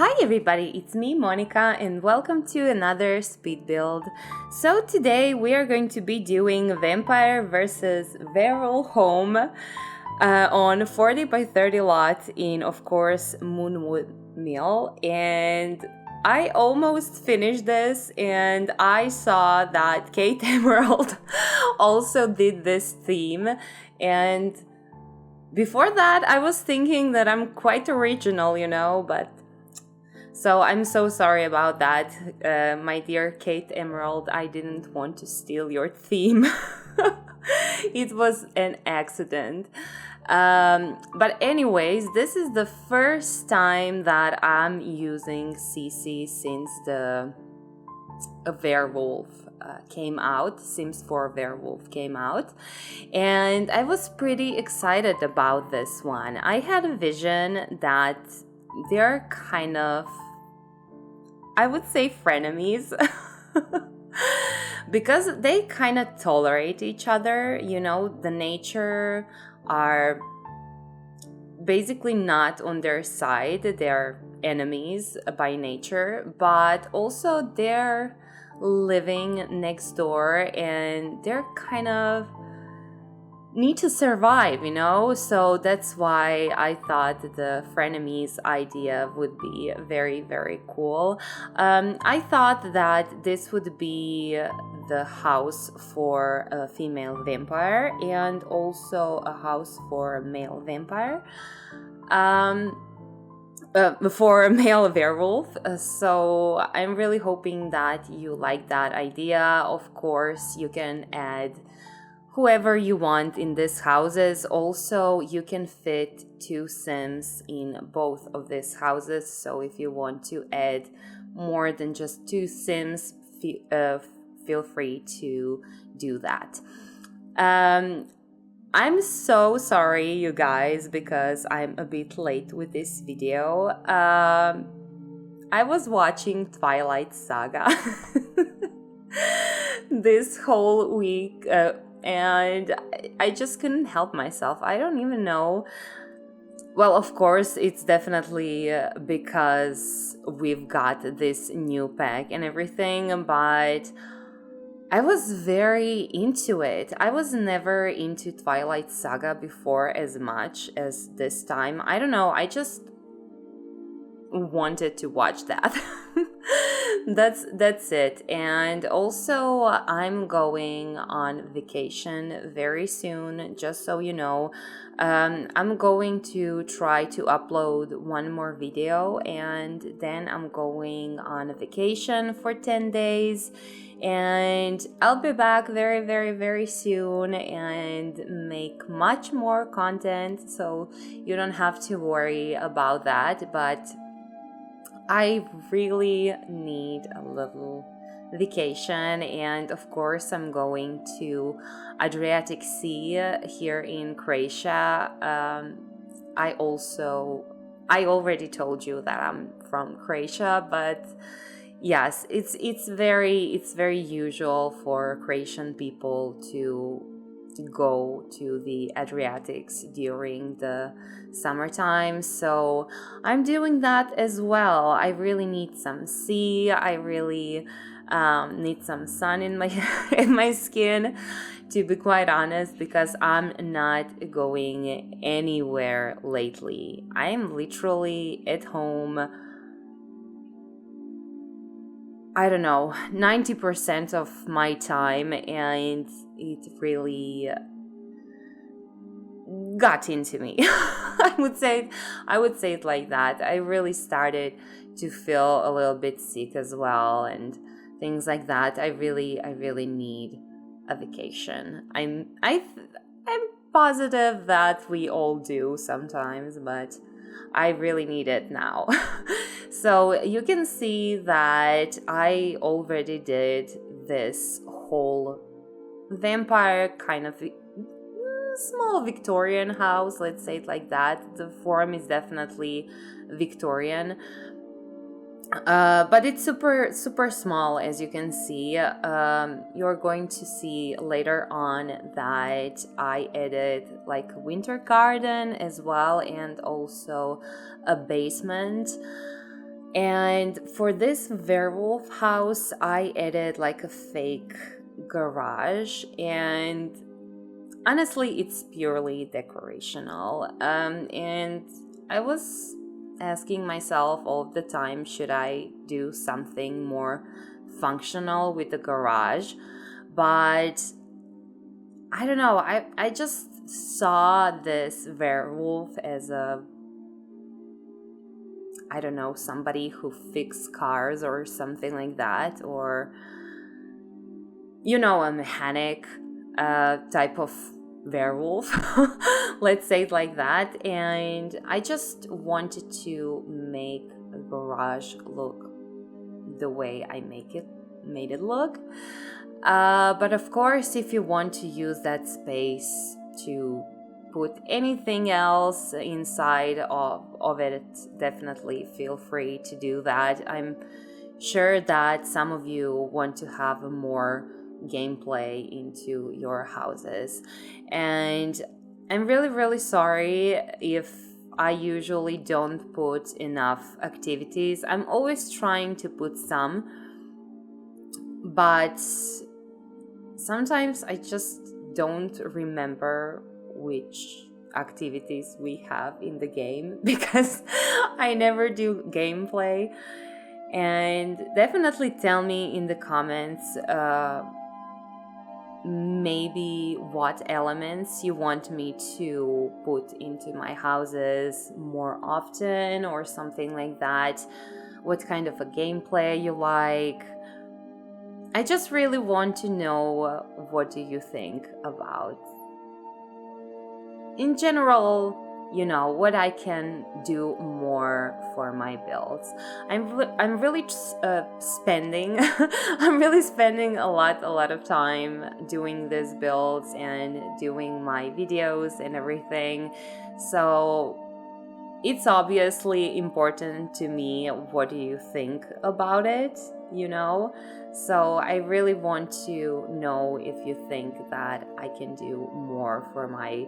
Hi everybody, it's me Monica and welcome to another speed build. So today we are going to be doing Vampire versus Werewolf home on 40 by 30 lot in, of course, Moonwood Mill. And I almost finished this and I saw that Kate Emerald also did this theme. And before that I was thinking that I'm quite original, but so I'm so sorry about that, my dear Kate Emerald. I didn't want to steal your theme. It was an accident. But anyways, this is the first time that I'm using CC since the Werewolf came out, Sims 4 Werewolf came out, and I was pretty excited about this one. I had a vision that they're kind of, I would say, frenemies because they kind of tolerate each other. The nature are basically not on their side. They're enemies by nature, but also they're living next door and they're kind of need to survive, so that's why I thought the frenemies idea would be very, very cool. I thought that this would be the house for a female vampire and also a house for a male vampire, for a male werewolf. So I'm really hoping that you like that idea. Of course, you can add whoever you want in these houses. Also, you can fit 2 Sims in both of these houses. So if you want to add more than just 2 Sims, feel free to do that. I'm so sorry, you guys, because I'm a bit late with this video. I was watching Twilight Saga this whole week, and I just couldn't help myself. I don't even know. Well, of course, it's definitely because we've got this new pack and everything, but I was very into it. I was never into Twilight Saga before as much as this time. I don't know, I just wanted to watch that. That's it. And also, I'm going on vacation very soon, just so you know. I'm going to try to upload one more video and then I'm going on a vacation for 10 days, and I'll be back very, very, very soon and make much more content, so you don't have to worry about that. But I really need a little vacation, and of course I'm going to Adriatic Sea here in Croatia. I already told you that I'm from Croatia, but yes, it's very usual for Croatian people to go to the Adriatics during the summertime, so I'm doing that as well. I really need some sea. I really need some sun in my in my skin, to be quite honest, because I'm not going anywhere lately. I'm literally at home, I don't know, 90% of my time, and it really got into me. I would say it like that. I really started to feel a little bit sick as well and things like that. I really need a vacation. I'm positive that we all do sometimes, but I really need it now. So you can see that I already did this whole vampire kind of small Victorian house, let's say it like that. The form is definitely Victorian, but it's super small, as you can see. You're going to see later on that I added like a winter garden as well, and also a basement. And for this werewolf house, I added like a fake garage, and honestly, it's purely decorational. And I was asking myself all the time, should I do something more functional with the garage? But I don't know. I just saw this werewolf as a, I don't know, somebody who fixes cars or something like that, or a mechanic type of werewolf, let's say it like that. And I just wanted to make a garage look the way I made it look. But of course, if you want to use that space to put anything else inside of it, definitely feel free to do that. I'm sure that some of you want to have a more gameplay into your houses, and I'm really, really sorry if I usually don't put enough activities. I'm always trying to put some, but sometimes I just don't remember which activities we have in the game because I never do gameplay. And definitely tell me in the comments maybe what elements you want me to put into my houses more often or something like that. What kind of a gameplay you like. I just really want to know what do you think about, in general, what I can do more for my builds. I'm really spending I'm really spending a lot of time doing these builds and doing my videos and everything. So it's obviously important to me. What do you think about it? So I really want to know if you think that I can do more for my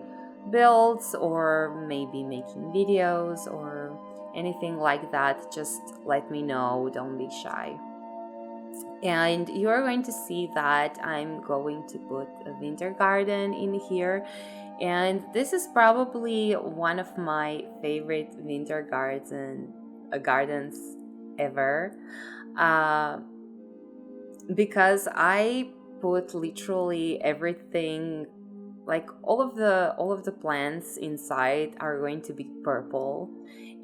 builds, or maybe making videos or anything like that. Just let me know, don't be shy. And you are going to see that I'm going to put a winter garden in here, and this is probably one of my favorite winter gardens ever, because I put literally everything, like all of the plants inside are going to be purple,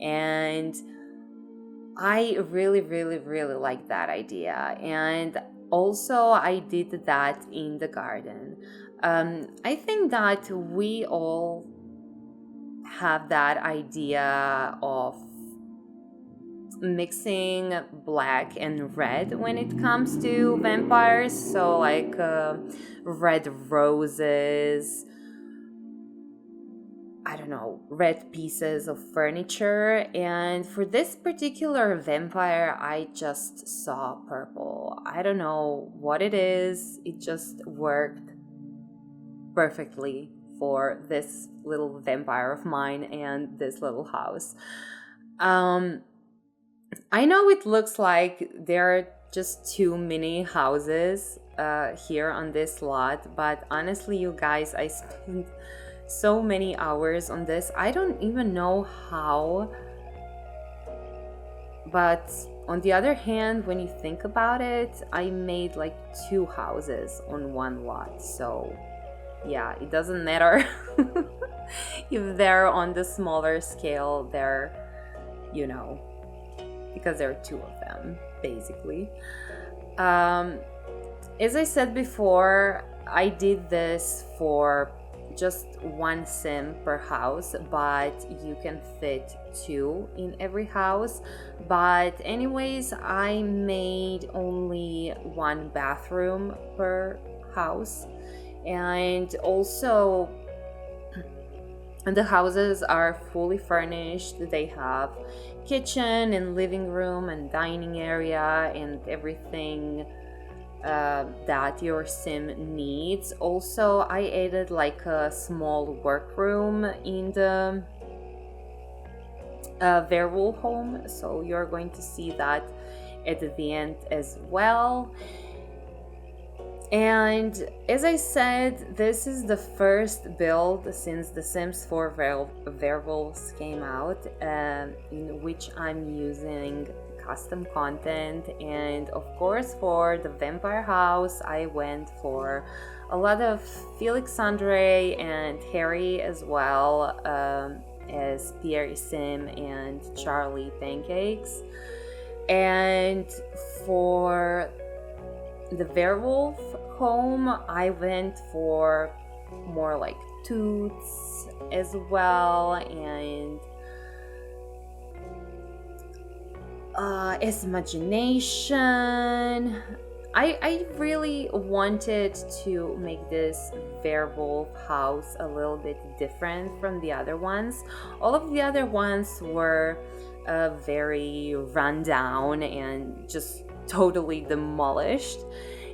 and I really, really, really like that idea. And also I did that in the garden. I think that we all have that idea of mixing black and red when it comes to vampires. So like red roses, I don't know, red pieces of furniture. And for this particular vampire, I just saw purple. I don't know what it is. It just worked perfectly for this little vampire of mine and this little house. I know it looks like there are just too many houses here on this lot, but honestly, you guys, I spent so many hours on this. I don't even know how. But on the other hand, when you think about it, I made like 2 houses on one lot. So yeah, it doesn't matter if they're on the smaller scale. They're, because there are 2 of them, basically. As I said before, I did this for just 1 sim per house, but you can fit 2 in every house. But anyways, I made only 1 bathroom per house, and also the houses are fully furnished. They have kitchen and living room and dining area and everything that your sim needs. Also, I added like a small workroom in werewolf home, so you're going to see that at the end as well. And as I said, this is the first build since The Sims 4 Werewolves came out, in which I'm using custom content. And of course, for the vampire house, I went for a lot of Felix Andre and Harry, as well as Pierre Sim and Charlie Pancakes. And for the werewolf home, I went for more like Toots as well, and as imagination. I really wanted to make this werewolf house a little bit different from the other ones. All of the other ones were very rundown and just totally demolished.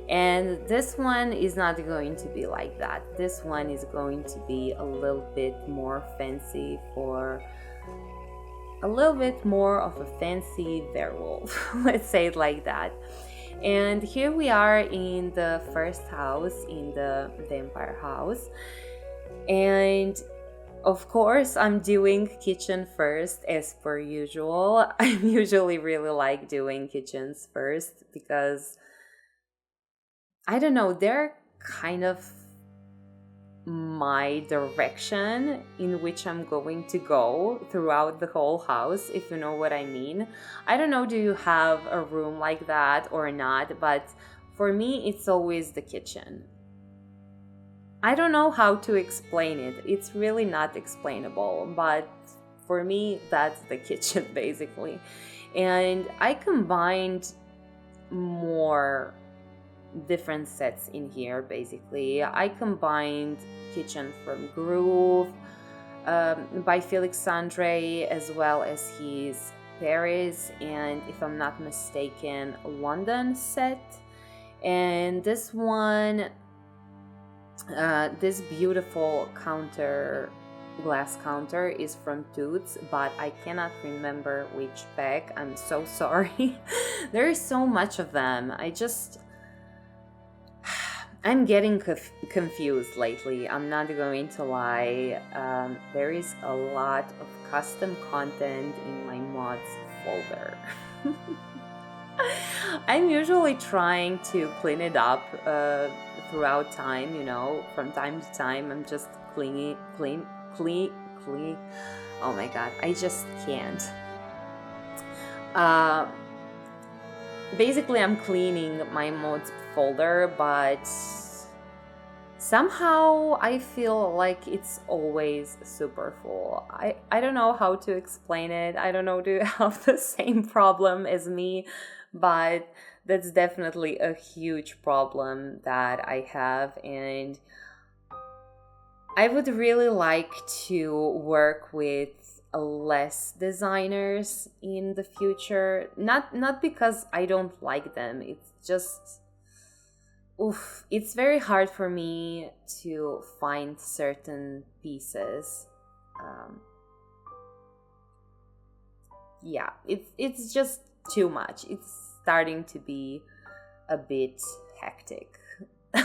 And this one is not going to be like that. This one is going to be a little bit more fancy, for a little bit more of a fancy werewolf. Let's say it like that. And here we are in the first house, in the vampire house. And of course, I'm doing kitchen first, as per usual. I usually really like doing kitchens first because, I don't know, they're kind of my direction in which I'm going to go throughout the whole house, if you know what I mean. I don't know, do you have a room like that or not, but for me, it's always the kitchen. I don't know how to explain it. It's really not explainable, but for me, that's the kitchen basically. And I combined more different sets in here basically. I combined Kitchen from Groove by Felix Andre, as well as his Paris and, if I'm not mistaken, London set. And this one, this beautiful glass counter is from Toots, but I cannot remember which pack. I'm so sorry. There is so much of them. I'm getting confused lately. I'm not going to lie. There is a lot of custom content in my mods folder. I'm usually trying to clean it up throughout time, from time to time. I'm just clean. Oh my god, I just can't. Basically, I'm cleaning my mods folder, but somehow I feel like it's always super full. I don't know how to explain it. I don't know, do you have the same problem as me? But that's definitely a huge problem that I have, and I would really like to work with less designers in the future. Not because I don't like them. It's just, it's very hard for me to find certain pieces. Yeah, it's just too much. It's starting to be a bit hectic.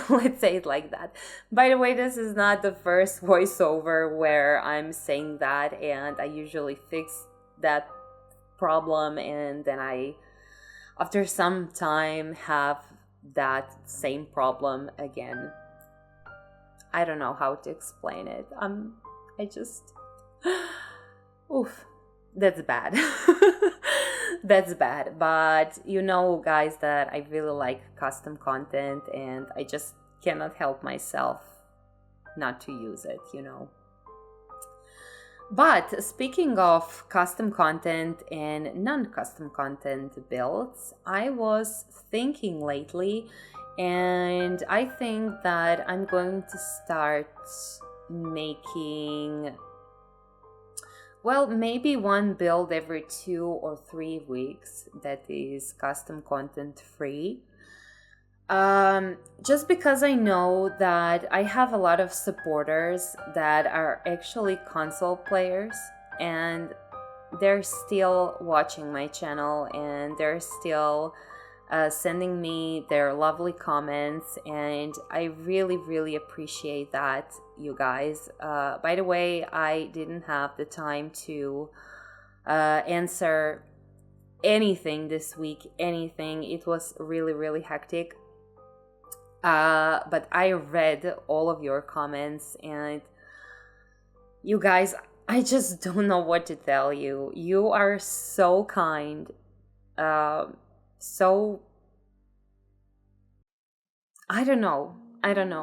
Let's say it like that. By the way, this is not the first voiceover where I'm saying that, and I usually fix that problem, and then I, after some time, have that same problem again. I don't know how to explain it. I just, that's bad. That's bad. But guys, that I really like custom content, and I just cannot help myself not to use it, But speaking of custom content and non-custom content builds, I was thinking lately, and I think that I'm going to start making, well, maybe one build every 2 or 3 weeks that is custom content free. Just because I know that I have a lot of supporters that are actually console players, and they're still watching my channel, and they're still sending me their lovely comments, and I really, really appreciate that, you guys. By the way, I didn't have the time to answer anything this week, anything. It was really, really hectic. But I read all of your comments, and you guys, I just don't know what to tell you. You are so kind. So, I don't know.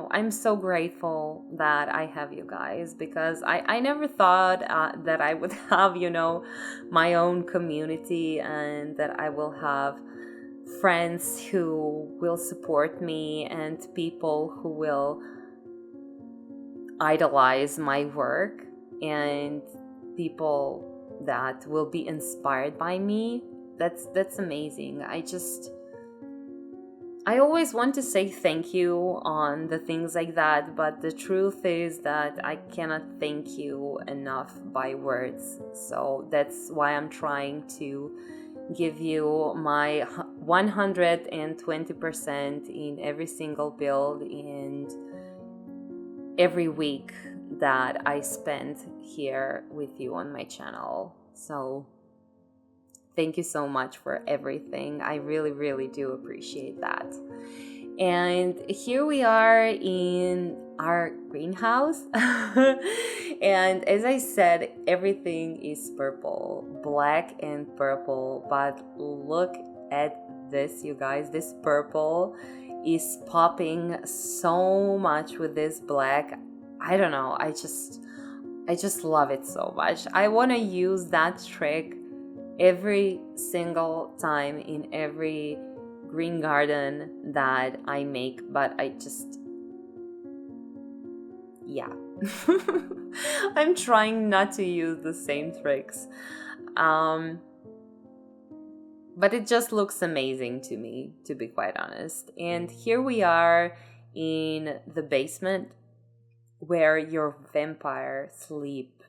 I'm so grateful that I have you guys, because I never thought that I would have, my own community, and that I will have friends who will support me and people who will idolize my work, and people that will be inspired by me. That's amazing. I always want to say thank you on the things like that, but the truth is that I cannot thank you enough by words. So that's why I'm trying to give you my 120% in every single build and every week that I spend here with you on my channel. So thank you so much for everything. I really, really do appreciate that. And here we are in our greenhouse. And as I said, everything is purple, black and purple. But look at this, you guys. This purple is popping so much with this black. I don't know. I just love it so much. I want to use that trick every single time in every green garden that I make, but yeah. I'm trying not to use the same tricks. But it just looks amazing to me, to be quite honest. And here we are in the basement where your vampire sleeps,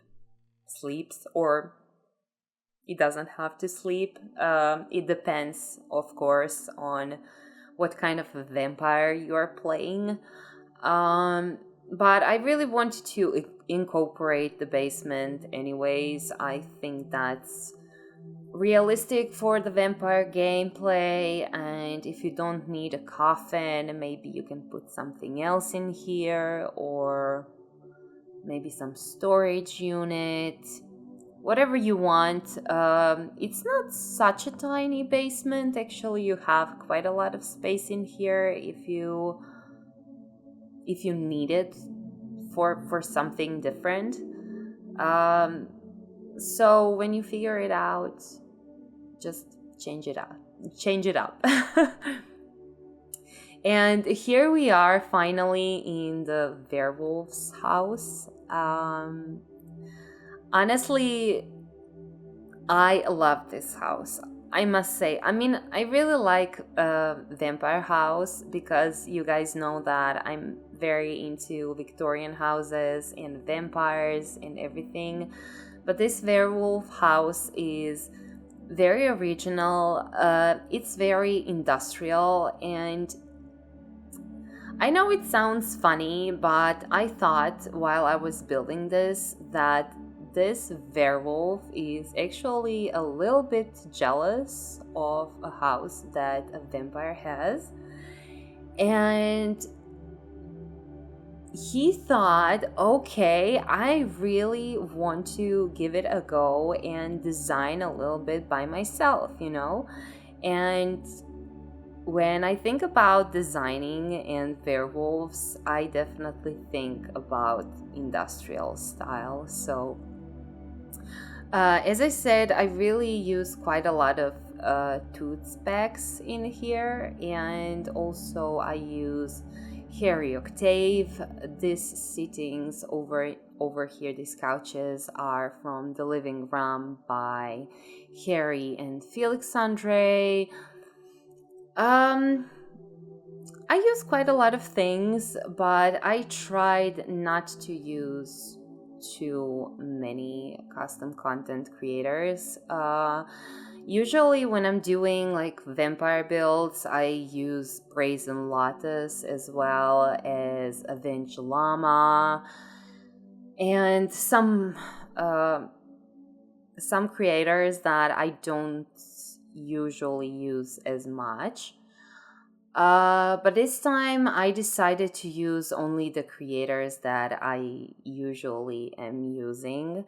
or it doesn't have to sleep. It depends, of course, on what kind of a vampire you are playing. But I really wanted to incorporate the basement anyways. I think that's realistic for the vampire gameplay, and if you don't need a coffin, maybe you can put something else in here, or maybe some storage unit. Whatever you want. It's not such a tiny basement. Actually, you have quite a lot of space in here if you need it for something different. So when you figure it out, just change it up. And here we are finally in the werewolf's house. Honestly, I love this house. I must say. I mean, I really like Vampire House, because you guys know that I'm very into Victorian houses and vampires and everything. But this werewolf house is very original. It's very industrial, and I know it sounds funny, but I thought while I was building this that this werewolf is actually a little bit jealous of a house that a vampire has. And he thought, okay, I really want to give it a go and design a little bit by myself, And when I think about designing and werewolves, I definitely think about industrial style. So as I said, I really use quite a lot of tooth specs in here, and also I use Harry Octave. These sittings over here, these couches, are from the living room by Harry and Felix Andre. I use quite a lot of things, but I tried not to use too many custom content creators. Usually when I'm doing like vampire builds, I use Brazen Lotus as well as Avenged Llama and some creators that I don't usually use as much. But this time I decided to use only the creators that I usually am using.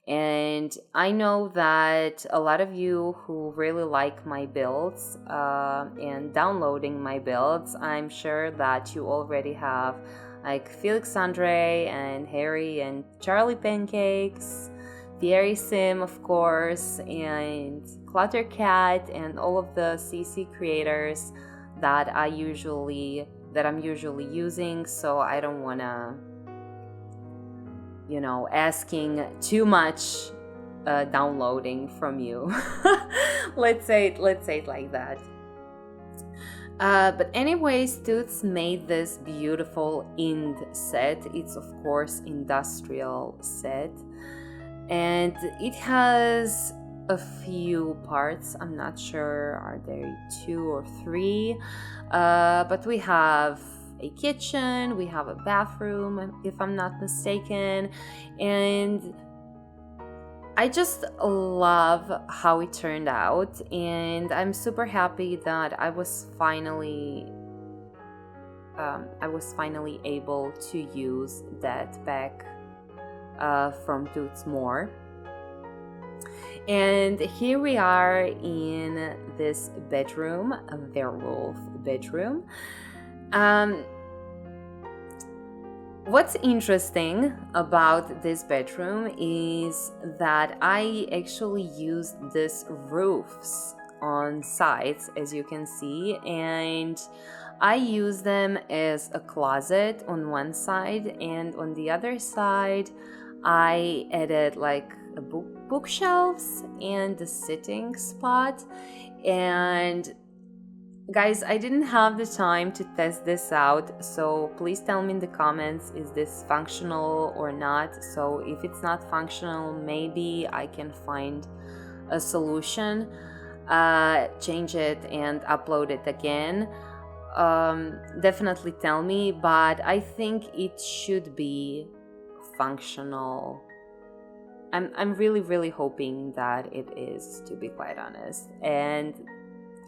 And I know that a lot of you who really like my builds and downloading my builds, I'm sure that you already have like Felix Andre and Harry and Charlie Pancakes, Thierry Sim, of course, and Cluttercat, and all of the CC creators that I'm usually using. So I don't wanna, asking too much downloading from you. let's say it like that. But anyways, Toots made this beautiful Ind set. It's of course industrial set, and it has a few parts. I'm not sure, are there 2 or 3? But we have a kitchen, we have a bathroom, if I'm not mistaken, and I just love how it turned out, and I'm super happy that I was finally able to use that pack from Toots More. And here we are in this bedroom, a werewolf bedroom. What's interesting about this bedroom is that I actually used these roofs on sides, as you can see, and I use them as a closet on one side, and on the other side I added like a bookshelves and the sitting spot. And guys, I didn't have the time to test this out, so please tell me in the comments, is this functional or not? So if it's not functional, maybe I can find a solution, change it and upload it again. Definitely tell me, but I think it should be functional. I'm really hoping that it is, to be quite honest. And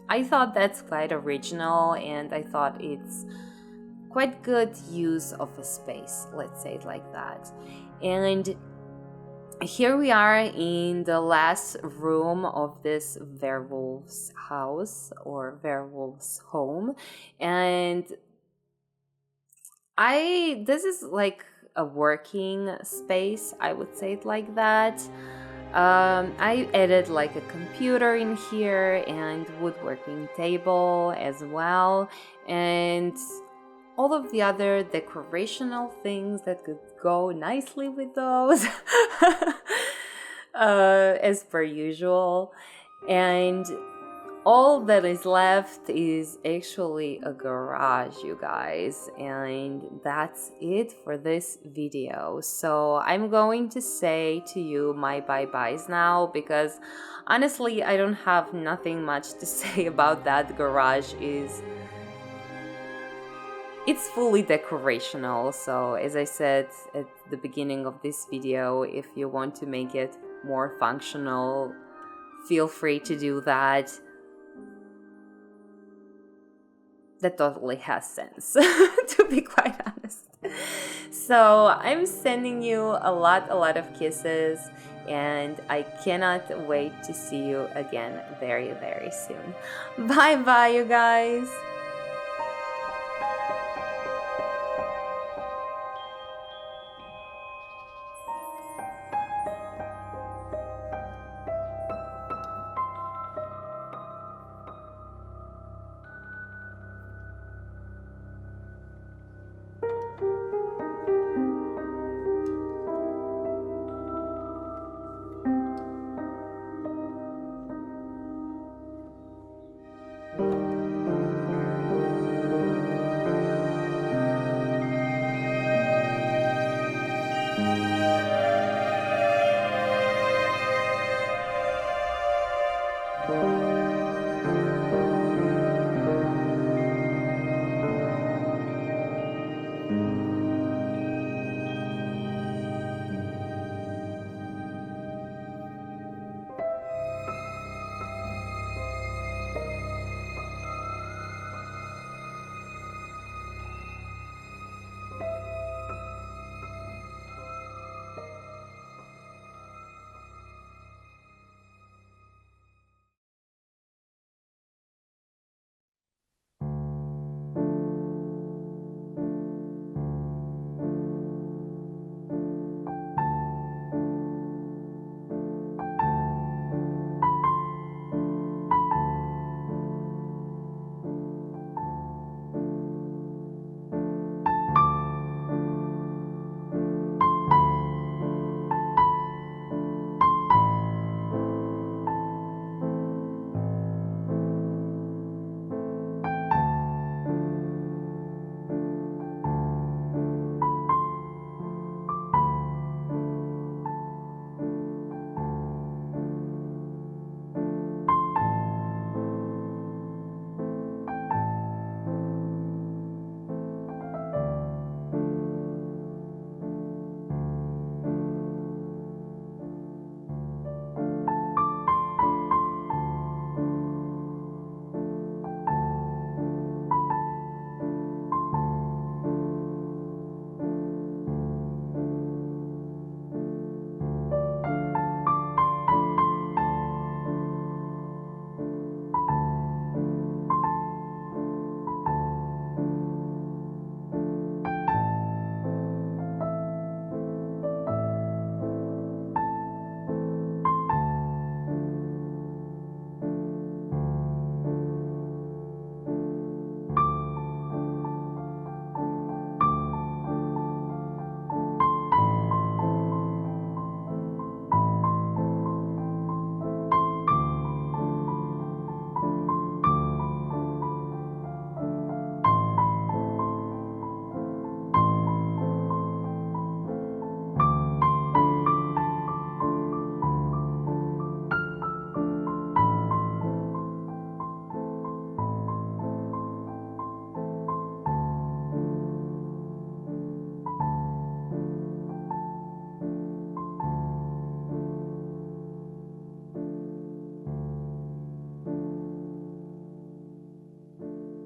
I thought that's quite original, and I thought it's quite good use of a space, let's say it like that. And here we are in the last room of this werewolf's house or werewolf's home, and this is like a working space, I would say it like that. I added like a computer in here and woodworking table as well, and all of the other decorational things that could go nicely with those as per usual. And all that is left is actually a garage, you guys, and that's it for this video. So I'm going to say to you my bye-byes now, because honestly I don't have nothing much to say about that garage. It's fully decorational, so as I said at the beginning of this video, if you want to make it more functional, feel free to do that. That totally has sense, to be quite honest. So I'm sending you a lot of kisses, and I cannot wait to see you again very soon. Bye you guys.